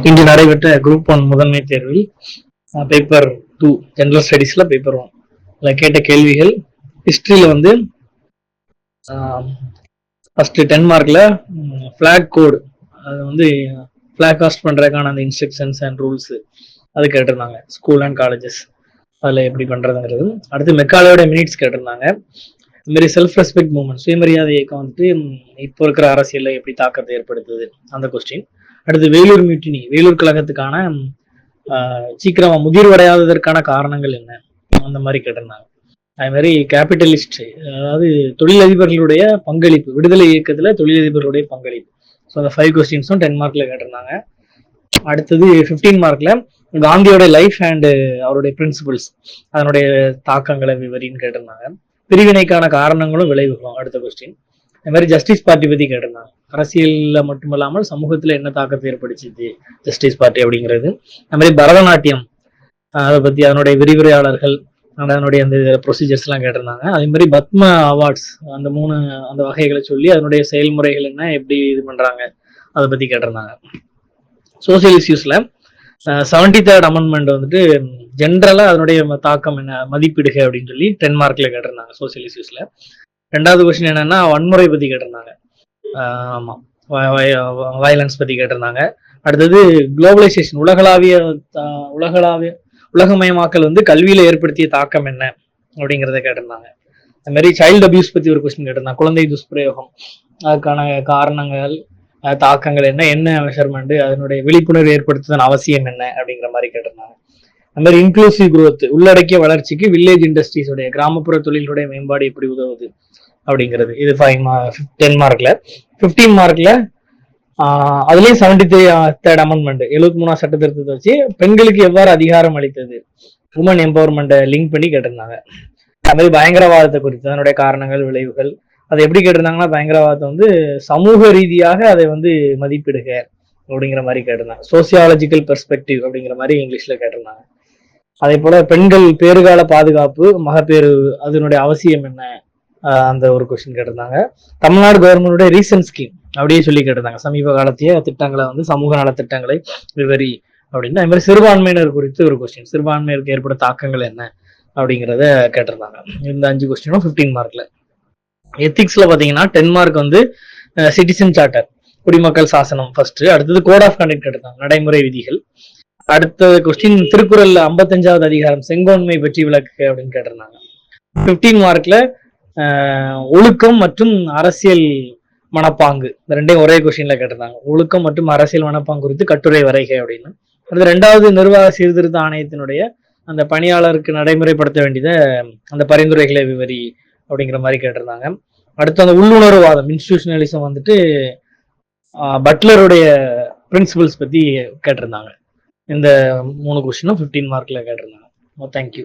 இன்று நடைபெற்ற குரூப் 1 முதன்மை தேர்வில் பேப்பர் 2 ஜெனரல் ஸ்டடீஸ்ல பேப்பர் 1 கேட்ட கேள்விகள். ஹிஸ்டரியில வந்து ஃபர்ஸ்ட் 10 மார்க்ல ஃபிளாக் கோடு, அது வந்து ஃபிளாக் காஸ்ட் பண்றதுக்கான அந்த இன்ஸ்ட்ரக்ஷன்ஸ் அண்ட் ரூல்ஸ் அது கேட்டிருந்தாங்க. ஸ்கூல் அண்ட் காலேஜஸ் அதுல எப்படி பண்றதுங்கிறது. அடுத்து மெக்காலேயோட மினிட்ஸ் கேட்டிருந்தாங்க. இந்த மாதிரி செல்ஃப் ரெஸ்பெக்ட் மூவ்மெண்ட், சுயமரியாதை இயக்கம் வந்துட்டு இப்போ இருக்கிற அரசியல்ல எப்படி தாக்கத்தை ஏற்படுத்துது அந்த கொஸ்டின். அடுத்து வேலூர் மியூட்டினி, வேலூர் கழகத்துக்கான சீக்கிரமா முதிர்வடையாததற்கான காரணங்கள் என்ன அந்த மாதிரி கேட்டிருந்தாங்க. அது மாதிரி கேபிட்டலிஸ்ட், அதாவது தொழிலதிபர்களுடைய பங்களிப்பு, விடுதலை இயக்கத்துல தொழிலதிபர்களுடைய பங்களிப்பு. ஸோ அந்த 5 கொஸ்டின்ஸும் 10 மார்க்ல கேட்டிருந்தாங்க. அடுத்தது 15 மார்க்ல காந்தியோட லைஃப் அண்ட் அவருடைய பிரின்சிபிள்ஸ், அதனுடைய தாக்கங்களை விவரின்னு கேட்டிருந்தாங்க. பிரிவினைக்கான காரணங்களும் விளைவுகளும் அடுத்த கொஸ்டின். இந்த மாதிரி ஜஸ்டிஸ் பார்ட்டி பத்தி கேட்டிருந்தாங்க. அரசியல்ல மட்டுமல்லாமல் சமூகத்துல என்ன தாக்கத்தை ஏற்படுத்திச்சு ஜஸ்டிஸ் பார்ட்டி அப்படிங்கிறது. அந்த மாதிரி பரதநாட்டியம், அதை பத்தி அதனுடைய விரிவுரையாளர்கள், அதனுடைய அந்த ப்ரொசீஜர்ஸ் எல்லாம் கேட்டிருந்தாங்க. அதே மாதிரி பத்ம அவார்ட்ஸ், அந்த 3 அந்த வகைகளை சொல்லி அதனுடைய செயல்முறைகள் என்ன, எப்படி இது பண்றாங்க அதை பத்தி கேட்டிருந்தாங்க. சோசியல் இஷ்யூஸ்ல 73rd அமெண்ட்மெண்ட் வந்துட்டு ஜென்ரலா அதனுடைய தாக்கம் என்ன, மதிப்பிடுக அப்படின்னு சொல்லி 10 மார்க்ல கேட்டிருந்தாங்க சோசியல் இஷ்யூஸ்ல. 2வது கொஸ்டின் என்னன்னா வன்முறை பத்தி கேட்டிருந்தாங்க. ஆமா, வயலன்ஸ் பத்தி கேட்டிருந்தாங்க. அடுத்தது குளோபலைசேஷன், உலகமயமாக்கல் வந்து கல்வியில ஏற்படுத்திய தாக்கம் என்ன அப்படிங்கிறத கேட்டிருந்தாங்க. அது மாதிரி சைல்டு அபியூஸ் பத்தி ஒரு கொஸ்டின் கேட்டிருந்தாங்க. குழந்தை துஷ்பிரயோகம், அதுக்கான காரணங்கள், தாக்கங்கள் என்ன, என்ன மெஷர்மெண்ட், அதனுடைய விழிப்புணர்வு ஏற்படுத்துவதன் அவசியம் என்ன அப்படிங்கிற மாதிரி கேட்டிருந்தாங்க. அது மாதிரி இன்க்ளூசிவ் குரோத், உள்ளடக்கிய வளர்ச்சிக்கு வில்லேஜ் இண்டஸ்ட்ரீஸ் உடைய, கிராமப்புற தொழில்களுடைய மேம்பாடு எப்படி உதவுது அப்படிங்கிறது. இது 10 மார்க்ல. 15 மார்க்ல அதுலயும் 73rd அமெண்ட்மெண்ட், 73ஆம் சட்ட திருத்தத்தை வச்சு பெண்களுக்கு எவ்வாறு அதிகாரம் அளித்தது, உமன் எம்பவர்மெண்ட்டை லிங்க் பண்ணி கேட்டிருந்தாங்க. அது மாதிரி பயங்கரவாதத்தை குறித்து, அதனுடைய காரணங்கள், விளைவுகள், அதை எப்படி கேட்டிருந்தாங்கன்னா பயங்கரவாதத்தை வந்து சமூக ரீதியாக அதை வந்து மதிப்பிடுக அப்படிங்கிற மாதிரி கேட்டிருந்தாங்க. சோசியாலஜிக்கல் பெர்ஸ்பெக்டிவ் அப்படிங்கிற மாதிரி இங்கிலீஷ்ல கேட்டிருந்தாங்க. அதே போல பெண்கள் பேறுகால பாதுகாப்பு, மகப்பேறு, அதனுடைய அவசியம் என்ன, அந்த ஒரு கொஸ்டின் கேட்டிருந்தாங்க. தமிழ்நாடு கவர்மெண்டோட ரீசன்ட் ஸ்கீம் அப்படியே சொல்லி கேட்டிருந்தாங்க. சமீப காலத்திய திட்டங்களை வந்து சமூக நலத்திட்டங்களை விவரி அப்படின்னு. அதே மாதிரி சிறுபான்மையினர் குறித்து ஒரு கொஸ்டின், சிறுபான்மையினருக்கு ஏற்படும் தாக்கங்கள் என்ன அப்படிங்கிறத கேட்டிருந்தாங்க. இந்த 5 கொஸ்டினும் 15 மார்க்ல. எத்திக்ஸ்ல பாத்தீங்கன்னா 10 மார்க் வந்து சிட்டிசன் சார்ட்டர், குடிமக்கள் சாசனம் ஃபர்ஸ்ட். அடுத்தது கோட் ஆஃப் கண்டக்ட் கேட்டிருந்தாங்க, நடைமுறை விதிகள். அடுத்த கொஸ்டின் திருக்குறள்ல 55வது அதிகாரம் செங்கோன்மை பற்றி விளக்கு அப்படின்னு கேட்டிருந்தாங்க. 15 மார்க்ல ஒழுக்கம் மற்றும் அரசியல் மனப்பாங்கு, இந்த ரெண்டையும் ஒரே கொஸ்டின்ல கேட்டிருந்தாங்க. ஒழுக்கம் மற்றும் அரசியல் மனப்பாங்கு குறித்து கட்டுரை வரைக அப்படின்னு. அடுத்து 2வது நிர்வாக சீர்திருத்த ஆணையத்தினுடைய அந்த பணியாளருக்கு நடைமுறைப்படுத்த வேண்டியத அந்த பரிந்துரைகளை விவரி அப்படிங்கிற மாதிரி கேட்டிருந்தாங்க. அடுத்து அந்த உள்ளுணர்வுவாதம், இன்ஸ்டிடியூஷனலிசம் வந்துட்டு பட்லருடைய பிரின்சிபல்ஸ் பத்தி கேட்டிருந்தாங்க. இந்த 3 கொஸ்டினும் 15 மார்க்ல கேட்டிருந்தாங்க. தேங்க்யூ.